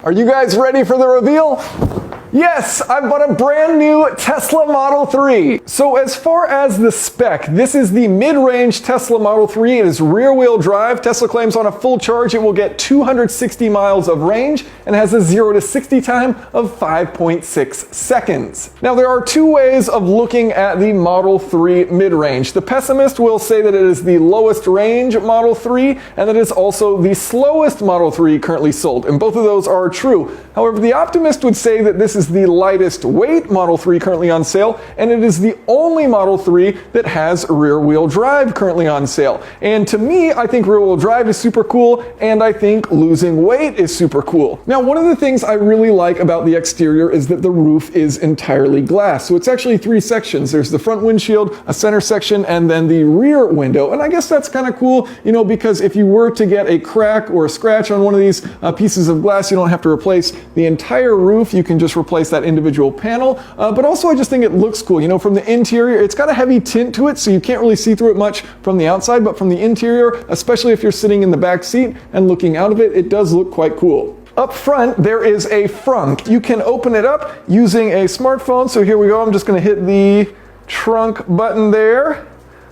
Are you guys ready for the reveal? Yes, I bought a brand new Tesla Model 3. So as far as the spec, this is the mid-range Tesla Model 3. It is rear-wheel drive. Tesla claims on a full charge it will get 260 miles of range and has a 0 to 60 time of 5.6 seconds. Now there are two ways of looking at the Model 3 mid-range. The pessimist will say that it is the lowest range Model 3 and that it is also the slowest Model 3 currently sold, and both of those are true. However, the optimist would say that this is the lightest weight Model 3 currently on sale, and it is the only Model 3 that has rear-wheel drive currently on sale. And to me, I think rear-wheel drive is super cool, and I think losing weight is super cool. Now, one of the things I really like about the exterior is that the roof is entirely glass. So it's actually three sections. There's the front windshield, a center section, and then the rear window. And I guess that's kind of cool, you know, because if you were to get a crack or a scratch on one of these pieces of glass, you don't have to replace the entire roof. You can just replace that individual panel. But also I just think it looks cool. You know, from the interior, it's got a heavy tint to it, so you can't really see through it much from the outside, but from the interior, especially if you're sitting in the back seat and looking out of it, it does look quite cool. Up front, there is a frunk. You can open it up using a smartphone. So here we go. I'm just going to hit the trunk button there,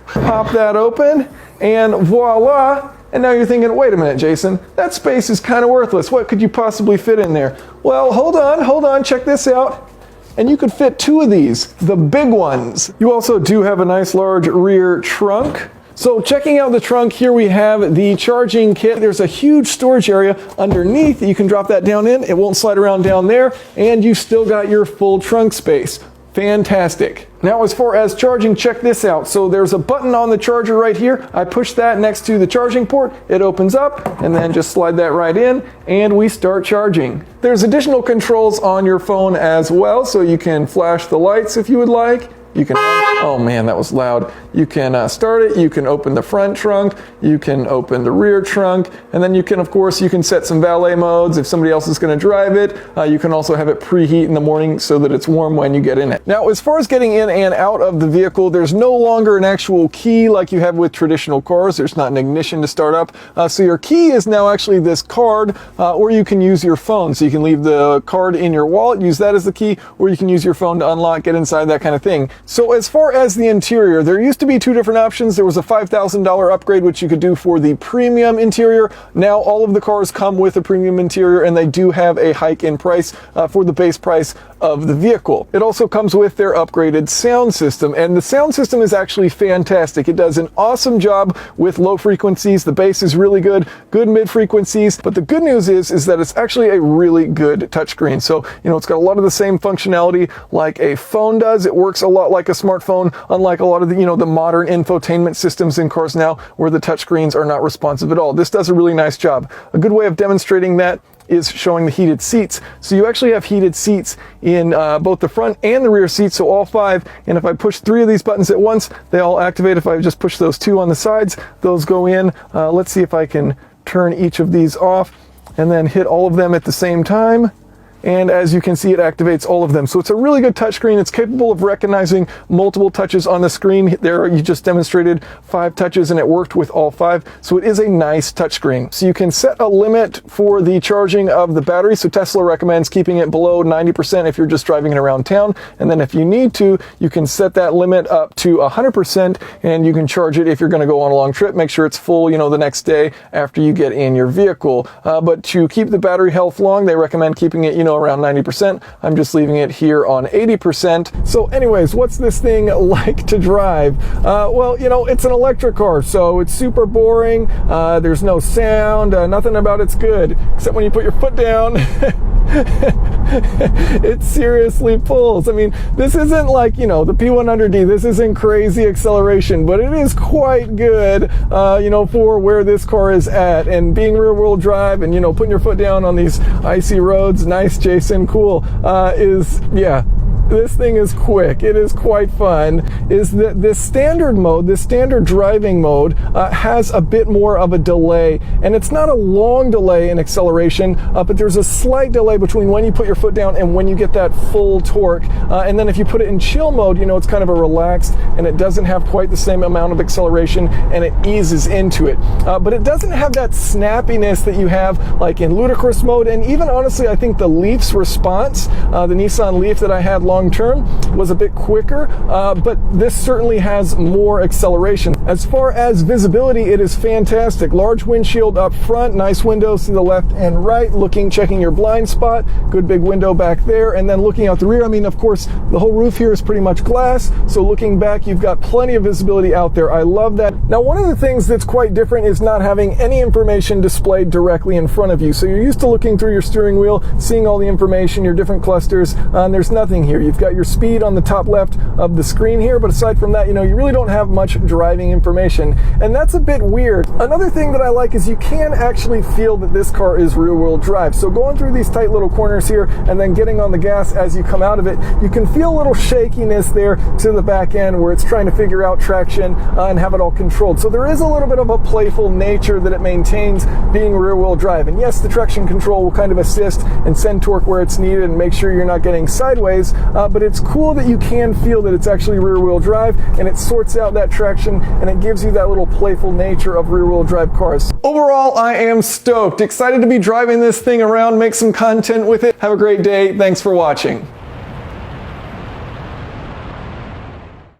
pop that open, and voila. And now you're thinking, wait a minute, Jason, that space is kind of worthless. What could you possibly fit in there? Well, hold on, check this out. And you could fit two of these, the big ones. You also do have a nice large rear trunk. So checking out the trunk, here we have the charging kit. There's a huge storage area underneath. You can drop that down in. It won't slide around down there. And you still got your full trunk space. Fantastic. Now as far as charging, check this out. So there's a button on the charger right here. I push that next to the charging port. It opens up and then just slide that right in and we start charging. There's additional controls on your phone as well. So you can flash the lights if you would like. You can, oh man, that was loud. You can start it, you can open the front trunk, you can open the rear trunk, and then you can, of course, you can set some valet modes if somebody else is going to drive it. You can also have it preheat in the morning so that it's warm when you get in it. Now, as far as getting in and out of the vehicle, there's no longer an actual key like you have with traditional cars. There's not an ignition to start up. So your key is now actually this card, or you can use your phone. So you can leave the card in your wallet, use that as the key, or you can use your phone to unlock, get inside, that kind of thing. So as far as the interior, there used to be two different options. There was a $5,000 upgrade, which you could do for the premium interior. Now all of the cars come with a premium interior, and they do have a hike in price for the base price of the vehicle. It also comes with their upgraded sound system, and the sound system is actually fantastic. It does an awesome job with low frequencies. The bass is really good mid frequencies, but the good news is that it's actually a really good touchscreen. So, you know, it's got a lot of the same functionality like a phone does. It works a lot like a smartphone, unlike a lot of the, you know, the modern infotainment systems in cars now where the touchscreens are not responsive at all. This does a really nice job. A good way of demonstrating that is showing the heated seats. So you actually have heated seats in both the front and the rear seats, so all five. And if I push three of these buttons at once, they all activate. If I just push those two on the sides, those go in. Let's see if I can turn each of these off and then hit all of them at the same time. And as you can see, it activates all of them. So it's a really good touchscreen. It's capable of recognizing multiple touches on the screen. There, you just demonstrated 5 touches and it worked with all 5. So it is a nice touchscreen. So you can set a limit for the charging of the battery. So Tesla recommends keeping it below 90% if you're just driving it around town. And then if you need to, you can set that limit up to 100% and you can charge it if you're going to go on a long trip. Make sure it's full, you know, the next day after you get in your vehicle. But to keep the battery health long, they recommend keeping it, you know, around 90%. I'm just leaving it here on 80%. So anyways, what's this thing like to drive? Well, you know, it's an electric car, so it's super boring. There's no sound, nothing about it's good, except when you put your foot down, it seriously pulls. I mean, this isn't like, you know, the P100D. This isn't crazy acceleration, but it is quite good, you know, for where this car is at. And being rear-wheel drive and, you know, putting your foot down on these icy roads, nice, Jason, cool, is, yeah, this thing is quick. It is quite fun. Is that this standard mode, this standard driving mode, has a bit more of a delay, and it's not a long delay in acceleration, but there's a slight delay between when you put your foot down and when you get that full torque. And then if you put it in chill mode, you know, it's kind of a relaxed, and it doesn't have quite the same amount of acceleration, and it eases into it. But it doesn't have that snappiness that you have like in ludicrous mode, and even honestly, I think the Leaf's response, the Nissan Leaf that I had long term, was a bit quicker, but this certainly has more acceleration. As far as visibility, it is fantastic. Large windshield up front, nice windows to the left and right, checking your blind spot, good big window back there, and then looking out the rear. I mean, of course, the whole roof here is pretty much glass, so looking back, you've got plenty of visibility out there. I love that. Now, one of the things that's quite different is not having any information displayed directly in front of you. So you're used to looking through your steering wheel, seeing all the information, your different clusters, and there's nothing here. You've got your speed on the top left of the screen here, but aside from that, you know, you really don't have much driving information, and that's a bit weird. Another thing that I like is you can actually feel that this car is rear-wheel drive. So going through these tight little corners here and then getting on the gas as you come out of it, you can feel a little shakiness there to the back end where it's trying to figure out traction and have it all controlled. So there is a little bit of a playful nature that it maintains being rear-wheel drive. And yes, the traction control will kind of assist and send torque where it's needed and make sure you're not getting sideways, but it's cool that you can feel that it's actually rear-wheel drive, and it sorts out that traction, and it gives you that little playful nature of rear-wheel drive cars. Overall, I am stoked. Excited to be driving this thing around, make some content with it. Have a great day. Thanks for watching.